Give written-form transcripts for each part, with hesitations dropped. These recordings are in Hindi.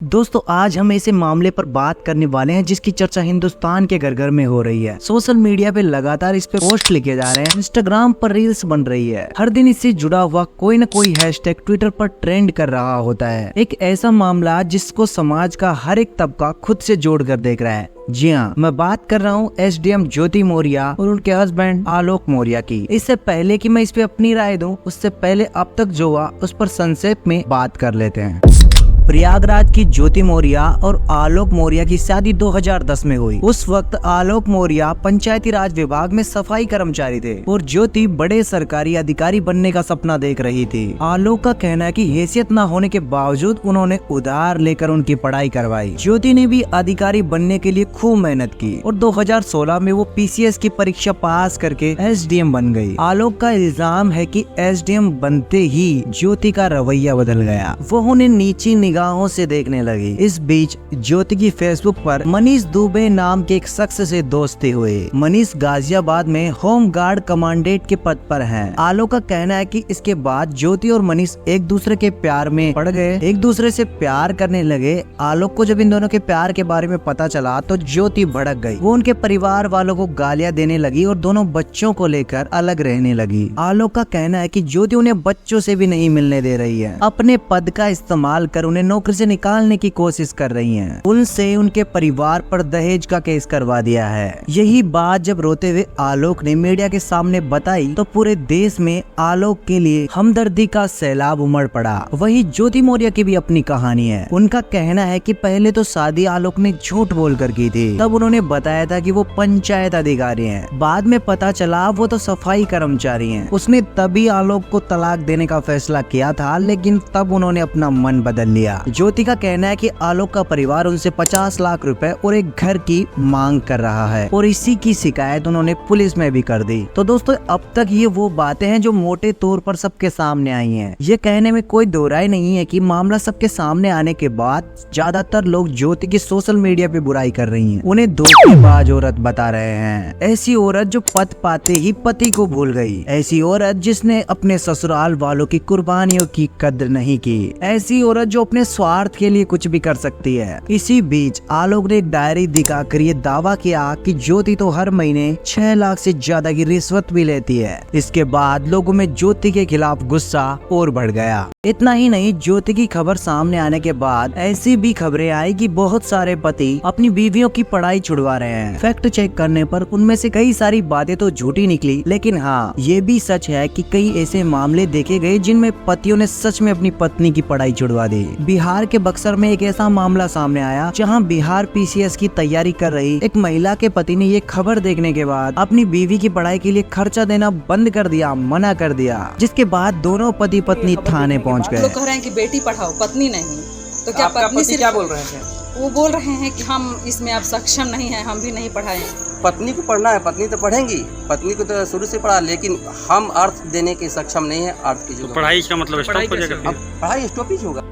दोस्तों आज हम ऐसे मामले पर बात करने वाले हैं जिसकी चर्चा हिंदुस्तान के घर घर में हो रही है। सोशल मीडिया पे लगातार इस पे पोस्ट लिखे जा रहे हैं, इंस्टाग्राम पर रील्स बन रही है। हर दिन इससे जुड़ा हुआ कोई न कोई हैशटैग ट्विटर पर ट्रेंड कर रहा होता है। एक ऐसा मामला जिसको समाज का हर एक तबका खुद से जोड़ कर देख रहा है। जी हाँ, मैं बात कर रहा हूँ एसडीएम ज्योति मौर्य और उनके हस्बैंड आलोक मौर्य की। इससे पहले कि मैं इस पे अपनी राय दूं, उससे पहले अब तक जो हुआ उस पर संक्षेप में बात कर लेते हैं। प्रयागराज की ज्योति मौर्य और आलोक मौर्य की शादी 2010 में हुई। उस वक्त आलोक मौर्य पंचायती राज विभाग में सफाई कर्मचारी थे और ज्योति बड़े सरकारी अधिकारी बनने का सपना देख रही थी। आलोक का कहना है कि हैसियत न होने के बावजूद उन्होंने उधार लेकर उनकी पढ़ाई करवाई। ज्योति ने भी अधिकारी बनने के लिए खूब मेहनत की और 2016 में वो पीसीएस की परीक्षा पास करके एसडीएम बन गई। आलोक का इल्जाम है कि एसडीएम बनते ही ज्योति का रवैया बदल गया, वो उन्हें नीची निगाहों से देखने लगी। इस बीच ज्योति की फेसबुक पर मनीष दुबे नाम के एक शख्स से दोस्ती हुई। मनीष गाजियाबाद में होम गार्ड कमांडेंट के पद पर हैं। आलोक का कहना है कि इसके बाद ज्योति और मनीष एक दूसरे के प्यार में पड़ गए, एक दूसरे से प्यार करने लगे। आलोक को जब इन दोनों के प्यार के बारे में पता चला तो ज्योति भड़क गई। वो उनके परिवार वालों को गालियां देने लगी और दोनों बच्चों को लेकर अलग रहने लगी। आलोक का कहना है कि ज्योति उन्हें बच्चों से भी नहीं मिलने दे रही है, अपने पद का इस्तेमाल कर उन्हें नौकरी से निकालने की कोशिश कर रही हैं। उनसे उनके परिवार पर दहेज का केस करवा दिया है। यही बात जब रोते हुए आलोक ने मीडिया के सामने बताई तो पूरे देश में आलोक के लिए हमदर्दी का सैलाब उमड़ पड़ा। वही ज्योति मौर्य की भी अपनी कहानी है। उनका कहना है कि पहले तो शादी आलोक ने झूठ बोलकर की थी। तब उन्होंने बताया था कि वो पंचायत अधिकारी हैं। बाद में पता चला वो तो सफाई कर्मचारी हैं। उसने तभी आलोक को तलाक देने का फैसला किया था, लेकिन तब उन्होंने अपना मन बदल लिया। ज्योति का कहना है कि आलोक का परिवार उनसे 50 लाख रुपए और एक घर की मांग कर रहा है और इसी की शिकायत उन्होंने पुलिस में भी कर दी। तो दोस्तों अब तक ये वो बातें हैं जो मोटे तौर पर सबके सामने आई हैं। ये कहने में कोई दो राय नहीं है कि मामला सबके सामने आने के बाद ज्यादातर लोग ज्योति की सोशल मीडिया पे बुराई कर रही हैं। उन्हें धोखेबाज औरत बता रहे हैं। ऐसी औरत जो पद पाते ही पति को भूल गई, ऐसी औरत जिसने अपने ससुराल वालों की कुर्बानियों की कद्र नहीं की, ऐसी औरत जो अपने स्वार्थ के लिए कुछ भी कर सकती है। इसी बीच आलोक ने एक डायरी दिखाकर ये दावा किया कि ज्योति तो हर महीने 6 लाख से ज्यादा की रिश्वत भी लेती है। इसके बाद लोगों में ज्योति के खिलाफ गुस्सा और बढ़ गया। इतना ही नहीं, ज्योति की खबर सामने आने के बाद ऐसी भी खबरें आई कि बहुत सारे पति अपनी बीवियों की पढ़ाई छुड़वा रहे हैं। फैक्ट चेक करने पर उनमें से कई सारी बातें तो झूठी निकली, लेकिन हाँ ये भी सच है कि कई ऐसे मामले देखे गए जिनमें पतियों ने सच में अपनी पत्नी की पढ़ाई छुड़वा दी। बिहार के बक्सर में एक ऐसा मामला सामने आया जहां बिहार पीसीएस की तैयारी कर रही एक महिला के पति ने ये खबर देखने के बाद अपनी बीवी की पढ़ाई के लिए खर्चा देना बंद कर दिया, मना कर दिया, जिसके बाद दोनों पति पत्नी थाने पहुंच गए। लोग कह रहे हैं कि बेटी पढ़ाओ, पत्नी नहीं। तो क्या पत्नी से क्या बोल रहे थे? वो बोल रहे हैं कि हम इसमें अब सक्षम नहीं है, हम भी नहीं पढ़ाए। पत्नी को पढ़ना है, पत्नी तो पढ़ेंगी, पत्नी को तो शुरू से पढ़ा, लेकिन हम अर्थ देने के सक्षम नहीं है। अर्थ की जो पढ़ाई का मतलब स्टॉप हो जाएगा, पढ़ाई स्टॉपेज होगा।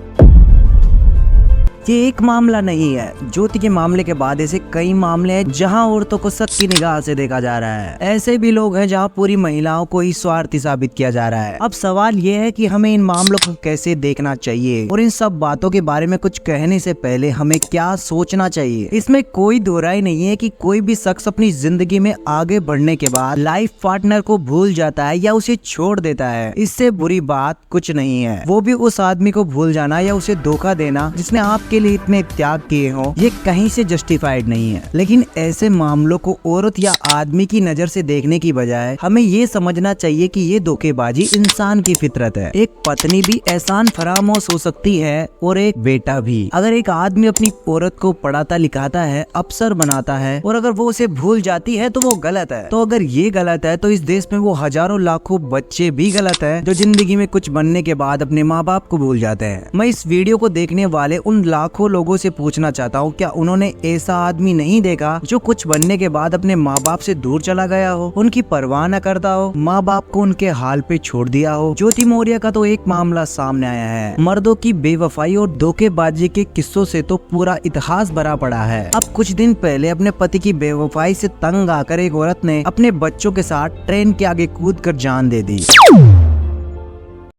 ये एक मामला नहीं है। ज्योति के मामले के बाद ऐसे कई मामले हैं जहां औरतों को सख्त की निगाह से देखा जा रहा है। ऐसे भी लोग हैं जहां पूरी महिलाओं को ही स्वार्थी साबित किया जा रहा है। अब सवाल ये है कि हमें इन मामलों को कैसे देखना चाहिए और इन सब बातों के बारे में कुछ कहने से पहले हमें क्या सोचना चाहिए। इसमें कोई दो राय नहीं है कि कोई भी शख्स अपनी जिंदगी में आगे बढ़ने के बाद लाइफ पार्टनर को भूल जाता है या उसे छोड़ देता है। इससे बुरी बात कुछ नहीं है। वो भी उस आदमी को भूल जाना या उसे धोखा देना जिसने आपके लिए इतने त्याग किए हो, ये कहीं से जस्टिफाइड नहीं है। लेकिन ऐसे मामलों को औरत या आदमी की नजर से देखने की बजाय हमें ये समझना चाहिए कि ये धोखेबाजी इंसान की फितरत है। एक पत्नी भी एहसान फरामोश हो सकती है और एक बेटा भी। अगर एक आदमी अपनी औरत को पढ़ाता लिखाता है, अफसर बनाता है और अगर वो उसे भूल जाती है तो वो गलत है। तो अगर ये गलत है तो इस देश में वो हजारों लाखों बच्चे भी गलत है जो जिंदगी में कुछ बनने के बाद अपने माँ बाप को भूल जाते हैं। मैं इस वीडियो को देखने वाले उन लाखों लोगों से पूछना चाहता हूँ, क्या उन्होंने ऐसा आदमी नहीं देखा जो कुछ बनने के बाद अपने माँ बाप से दूर चला गया हो, उनकी परवाह न करता हो, माँ बाप को उनके हाल पे छोड़ दिया हो। ज्योति मौर्य का तो एक मामला सामने आया है। मर्दों की बेवफाई और धोखेबाजी के किस्सों से तो पूरा इतिहास भरा पड़ा है। अब कुछ दिन पहले अपने पति की बेवफाई से तंग आकर एक औरत ने अपने बच्चों के साथ ट्रेन के आगे कूद कर जान दे दी।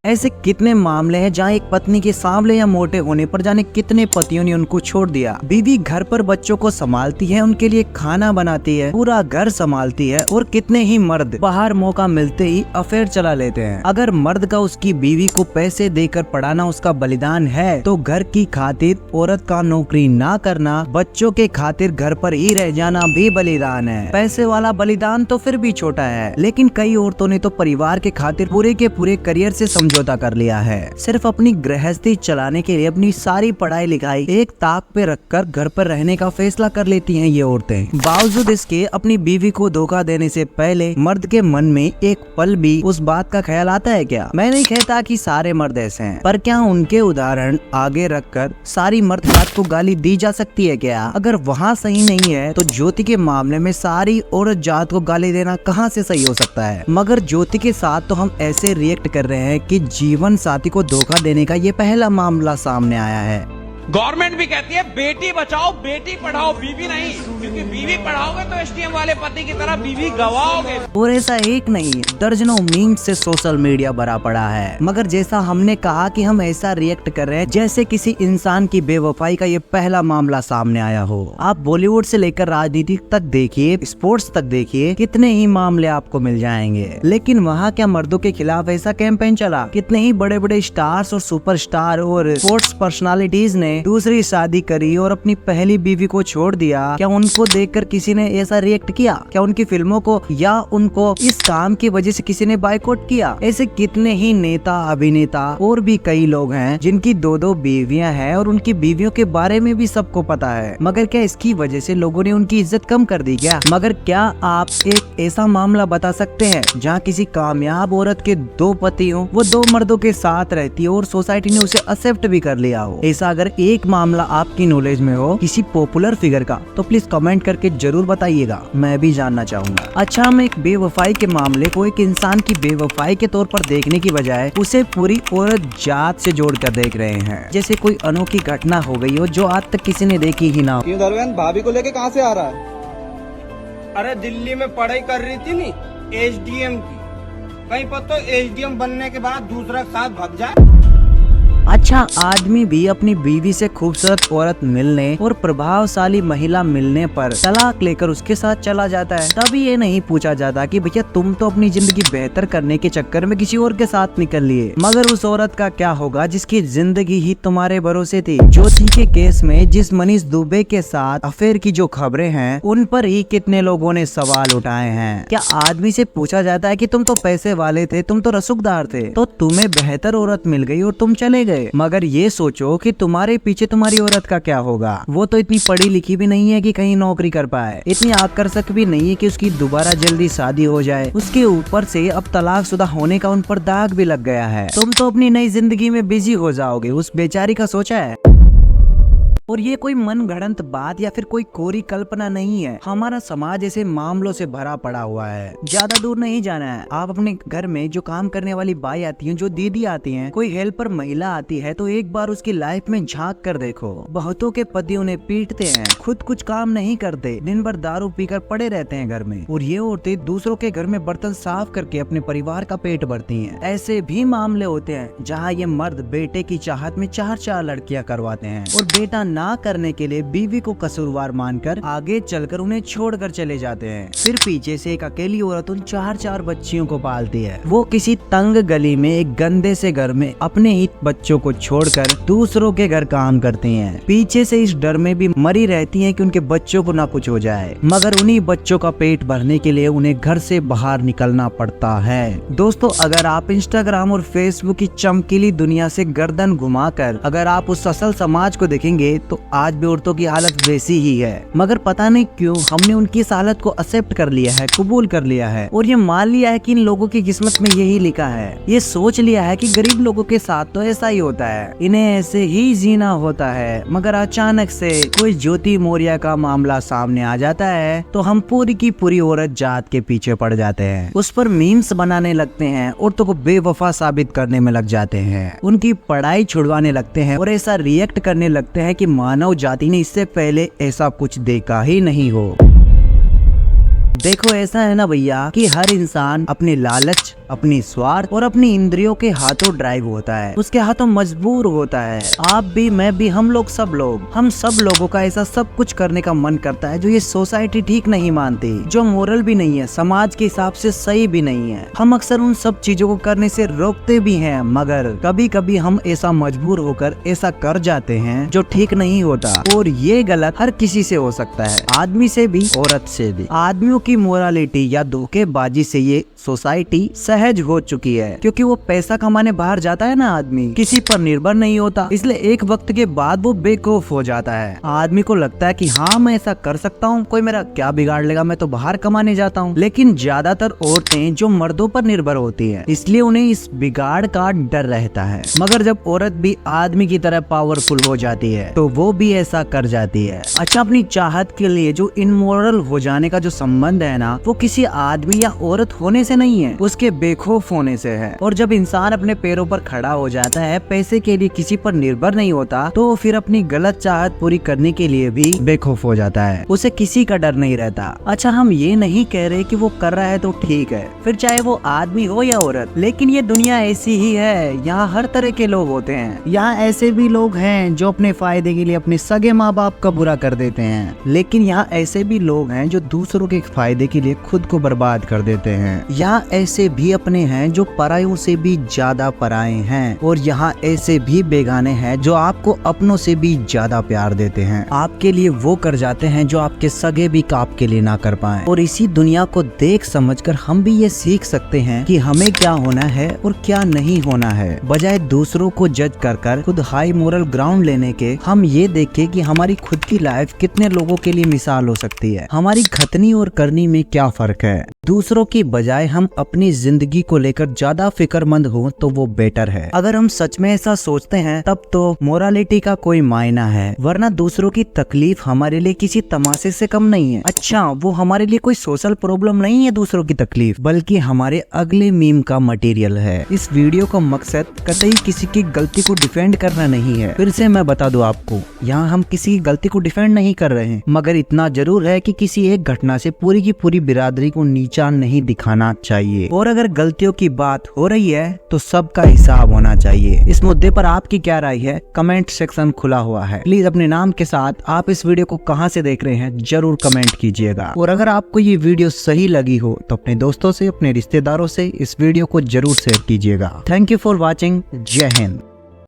ऐसे कितने मामले हैं जहाँ एक पत्नी के सांवले या मोटे होने पर जाने कितने पतियों ने उनको छोड़ दिया। बीवी घर पर बच्चों को संभालती है, उनके लिए खाना बनाती है, पूरा घर संभालती है, और कितने ही मर्द बाहर मौका मिलते ही अफेयर चला लेते हैं। अगर मर्द का उसकी बीवी को पैसे देकर पढ़ाना उसका बलिदान है, तो घर की खातिर औरत का नौकरी ना करना, बच्चों के खातिर घर पर ही रह जाना भी बलिदान है। पैसे वाला बलिदान तो फिर भी छोटा है, लेकिन कई औरतों ने तो परिवार के खातिर पूरे के पूरे करियर से समझौता कर लिया है। सिर्फ अपनी गृहस्थी चलाने के लिए अपनी सारी पढ़ाई लिखाई एक ताक पे रखकर घर पर रहने का फैसला कर लेती हैं ये औरतें। बावजूद इसके अपनी बीवी को धोखा देने से पहले मर्द के मन में एक पल भी उस बात का ख्याल आता है क्या? मैं नहीं कहता कि सारे मर्द ऐसे हैं, पर क्या उनके उदाहरण आगे रखकर सारी मर्द जात को गाली दी जा सकती है क्या? अगर वहाँ सही नहीं है तो ज्योति के मामले में सारी औरत जात को गाली देना कहाँ से सही हो सकता है? मगर ज्योति के साथ तो हम ऐसे रिएक्ट कर रहे हैं कि जीवन साथी को धोखा देने का ये पहला मामला सामने आया है। गवर्नमेंट भी कहती है बेटी बचाओ बेटी पढ़ाओ, बीवी नहीं, क्योंकि बीवी पढ़ाओगे तो एसटीएम वाले पति की तरह बीवी गवाओगे। और ऐसा एक नहीं, दर्जनों मीम्स से सोशल मीडिया भरा पड़ा है। मगर जैसा हमने कहा कि हम ऐसा रिएक्ट कर रहे हैं जैसे किसी इंसान की बेवफाई का ये पहला मामला सामने आया हो। आप बॉलीवुड से लेकर राजनीति तक देखिए, स्पोर्ट्स तक देखिए, कितने ही मामले आपको मिल जाएंगे। लेकिन वहाँ क्या मर्दों के खिलाफ ऐसा कैंपेन चला? कितने ही बड़े बड़े स्टार्स और सुपरस्टार और स्पोर्ट्स पर्सनालिटीज ने दूसरी शादी करी और अपनी पहली बीवी को छोड़ दिया। क्या उनको देखकर किसी ने ऐसा रिएक्ट किया? क्या उनकी फिल्मों को या उनको इस काम की वजह से किसी ने बायकॉट किया? ऐसे कितने ही नेता, अभिनेता और भी कई लोग हैं जिनकी दो दो बीवियां हैं और उनकी बीवियों के बारे में भी सबको पता है। मगर क्या इसकी वजह से लोगों ने उनकी इज्जत कम कर दी क्या? मगर क्या आप एक ऐसा मामला बता सकते हैं जहाँ किसी कामयाब औरत के दो पति हो, वो दो मर्दों के साथ रहती है और सोसाइटी ने उसे एक्सेप्ट भी कर लिया हो? ऐसा अगर एक मामला आपकी नॉलेज में हो किसी पॉपुलर फिगर का, तो प्लीज कमेंट करके जरूर बताइएगा, मैं भी जानना चाहूंगा। अच्छा, हम एक बेवफाई के मामले को एक इंसान की बेवफाई के तौर पर देखने की बजाय उसे पूरी औरत जात से जोड़कर देख रहे हैं, जैसे कोई अनोखी घटना हो गई हो जो आज तक किसी ने देखी ही ना हो। क्यों धर्मेंद्र, भाभी को लेके कहाँ से आ रहा है? अरे दिल्ली में पढ़ाई कर रही थी नी एसडीएम की, कहीं पर तो एसडीएम बनने के बाद दूसरा साथ भाग जाए। अच्छा, आदमी भी अपनी बीवी से खूबसूरत औरत मिलने और प्रभावशाली महिला मिलने पर तलाक लेकर उसके साथ चला जाता है। तभी ये नहीं पूछा जाता कि भैया तुम तो अपनी जिंदगी बेहतर करने के चक्कर में किसी और के साथ निकल लिए, मगर उस औरत का क्या होगा जिसकी जिंदगी ही तुम्हारे भरोसे थी। ज्योति के केस में जिस मनीष दुबे के साथ अफेयर की जो खबरें हैं, उन पर ही कितने लोगों ने सवाल उठाए हैं। क्या आदमी से पूछा जाता है कि तुम तो पैसे वाले थे, तुम तो रसूखदार थे, तो तुम्हें बेहतर औरत मिल गई और तुम चले गए? मगर ये सोचो कि तुम्हारे पीछे तुम्हारी औरत का क्या होगा। वो तो इतनी पढ़ी लिखी भी नहीं है कि कहीं नौकरी कर पाए, इतनी आकर्षक भी नहीं है कि उसकी दोबारा जल्दी शादी हो जाए। उसके ऊपर से अब तलाकशुदा होने का उन पर दाग भी लग गया है। तुम तो अपनी नई जिंदगी में बिजी हो जाओगे, उस बेचारी का सोचा है? और ये कोई मन गढ़ंत बात या फिर कोई कोरी कल्पना नहीं है। हमारा समाज ऐसे मामलों से भरा पड़ा हुआ है। ज्यादा दूर नहीं जाना है, आप अपने घर में जो काम करने वाली बाई आती हैं, जो दीदी आती हैं, कोई हेल्पर महिला आती है, तो एक बार उसकी लाइफ में झांक कर देखो। बहुतों के पति उन्हें पीटते हैं, खुद कुछ काम नहीं करते, दिन भर दारू पीकर पड़े रहते हैं घर में, और ये औरतें दूसरों के घर में बर्तन साफ करके अपने परिवार का पेट भरती हैं। ऐसे भी मामले होते हैं जहाँ ये मर्द बेटे की चाहत में 4-4 लड़कियां करवाते हैं और बेटा ना करने के लिए बीवी को कसूरवार मानकर आगे चलकर उन्हें छोड़कर चले जाते हैं। फिर पीछे से एक अकेली औरत उन 4-4 बच्चियों को पालती है। वो किसी तंग गली में एक गंदे से घर में अपने ही बच्चों को छोड़कर दूसरों के घर काम करती हैं। पीछे से इस डर में भी मरी रहती हैं कि उनके बच्चों को ना कुछ हो जाए, मगर उन्हीं बच्चों का पेट भरने के लिए उन्हें घर से बाहर निकलना पड़ता है। दोस्तों, अगर आप इंस्टाग्राम और फेसबुक की चमकीली दुनिया से गर्दन घुमाकर अगर आप उस असल समाज को देखेंगे तो आज भी औरतों की हालत वैसी ही है। मगर पता नहीं क्यों हमने उनकी इस हालत को एक्सेप्ट कर लिया है, कबूल कर लिया है, और ये मान लिया है कि इन लोगों की किस्मत में यही लिखा है। ये सोच लिया है कि गरीब लोगों के साथ तो ऐसा ही होता है, इन्हें ऐसे ही जीना होता है। मगर अचानक से कोई ज्योति मौर्य का मामला सामने आ जाता है तो हम पूरी की पूरी औरत जात के पीछे पड़ जाते हैं, उस पर मीम्स बनाने लगते हैं, औरतों को बेवफा साबित करने में लग जाते हैं, उनकी पढ़ाई छुड़वाने लगते हैं और ऐसा रिएक्ट करने लगते हैं कि मानव जाति ने इससे पहले ऐसा कुछ देखा ही नहीं हो। देखो, ऐसा है ना भैया कि हर इंसान अपने लालच अपनी स्वार्थ और अपनी इंद्रियों के हाथों ड्राइव होता है, उसके हाथों मजबूर होता है। आप भी, मैं भी, हम सब लोगों का ऐसा सब कुछ करने का मन करता है जो ये सोसाइटी ठीक नहीं मानती, जो मोरल भी नहीं है, समाज के हिसाब से सही भी नहीं है। हम अक्सर उन सब चीजों को करने से रोकते भी हैं, मगर कभी कभी हम ऐसा मजबूर होकर ऐसा कर जाते हैं जो ठीक नहीं होता। और ये गलत हर किसी से हो सकता है, आदमी से भी, औरत से भी। आदमियों की मोरालिटी या धोखेबाजी से ये सोसाइटी सहज हो चुकी है, क्योंकि वो पैसा कमाने बाहर जाता है ना, आदमी किसी पर निर्भर नहीं होता, इसलिए एक वक्त के बाद वो बेवकूफ हो जाता है। आदमी को लगता है कि हाँ मैं ऐसा कर सकता हूँ, कोई मेरा क्या बिगाड़ लेगा, मैं तो बाहर कमाने जाता हूँ। लेकिन ज्यादातर औरतें जो मर्दों पर निर्भर होती है, इसलिए उन्हें इस बिगाड़ का डर रहता है। मगर जब औरत भी आदमी की तरह पावरफुल हो जाती है तो वो भी ऐसा कर जाती है। अच्छा, अपनी चाहत के लिए जो इनमोरल हो जाने का जो संबंध है ना, वो किसी आदमी या औरत होने से नहीं है, उसके बेखौफ होने से है। और जब इंसान अपने पैरों पर खड़ा हो जाता है, पैसे के लिए किसी पर निर्भर नहीं होता, तो फिर अपनी गलत चाहत पूरी करने के लिए भी बेखौफ हो जाता है, उसे किसी का डर नहीं रहता। अच्छा, हम ये नहीं कह रहे कि वो कर रहा है तो ठीक है, फिर चाहे वो आदमी हो या औरत, लेकिन ये दुनिया ऐसी ही है, यहाँ हर तरह के लोग होते हैं। यहाँ ऐसे भी लोग हैं जो अपने फायदे के लिए अपने सगे माँ बाप का बुरा कर देते हैं, लेकिन यहाँ ऐसे भी लोग हैं जो दूसरों के फायदे के लिए खुद को बर्बाद कर देते हैं। यहाँ ऐसे भी अपने हैं जो परायों से भी ज्यादा पराये हैं, और यहाँ ऐसे भी बेगाने हैं जो आपको अपनों से भी ज्यादा प्यार देते हैं। आपके लिए वो कर जाते हैं जो आपके सगे भी आपके लिए ना कर पाए। और इसी दुनिया को देख समझकर हम भी ये सीख सकते हैं कि हमें क्या होना है और क्या नहीं होना है। बजाय दूसरों को जज कर खुद हाई मोरल ग्राउंड लेने के, हम ये देखें कि हमारी खुद की लाइफ कितने लोगों के लिए मिसाल हो सकती है, हमारी खतनी और करनी में क्या फर्क है। दूसरों की बजाय हम अपनी जिंदगी को लेकर ज्यादा फिक्रमंद हो तो वो बेटर है। अगर हम सच में ऐसा सोचते हैं तब तो मोरालिटी का कोई मायना है, वरना दूसरों की तकलीफ हमारे लिए किसी तमाशे से कम नहीं है। अच्छा, वो हमारे लिए कोई सोशल प्रॉब्लम नहीं है दूसरों की तकलीफ, बल्कि हमारे अगले मीम का मटेरियल है। इस वीडियो का मकसद कतई किसी की गलती को डिफेंड करना नहीं है। फिर से मैं बता दूं आपको, यहाँ हम किसी की गलती को डिफेंड नहीं कर रहे हैं, मगर इतना जरूर है कि किसी एक घटना से पूरी की पूरी बिरादरी को नीचा नहीं दिखाना चाहिए। और अगर गलतियों की बात हो रही है तो सबका हिसाब होना चाहिए। इस मुद्दे पर आपकी क्या राय है? कमेंट सेक्शन खुला हुआ है। प्लीज अपने नाम के साथ आप इस वीडियो को कहां से देख रहे हैं जरूर कमेंट कीजिएगा। और अगर आपको ये वीडियो सही लगी हो तो अपने दोस्तों से, अपने रिश्तेदारों से इस वीडियो को जरूर शेयर कीजिएगा। Thank you for watching. जय हिंद।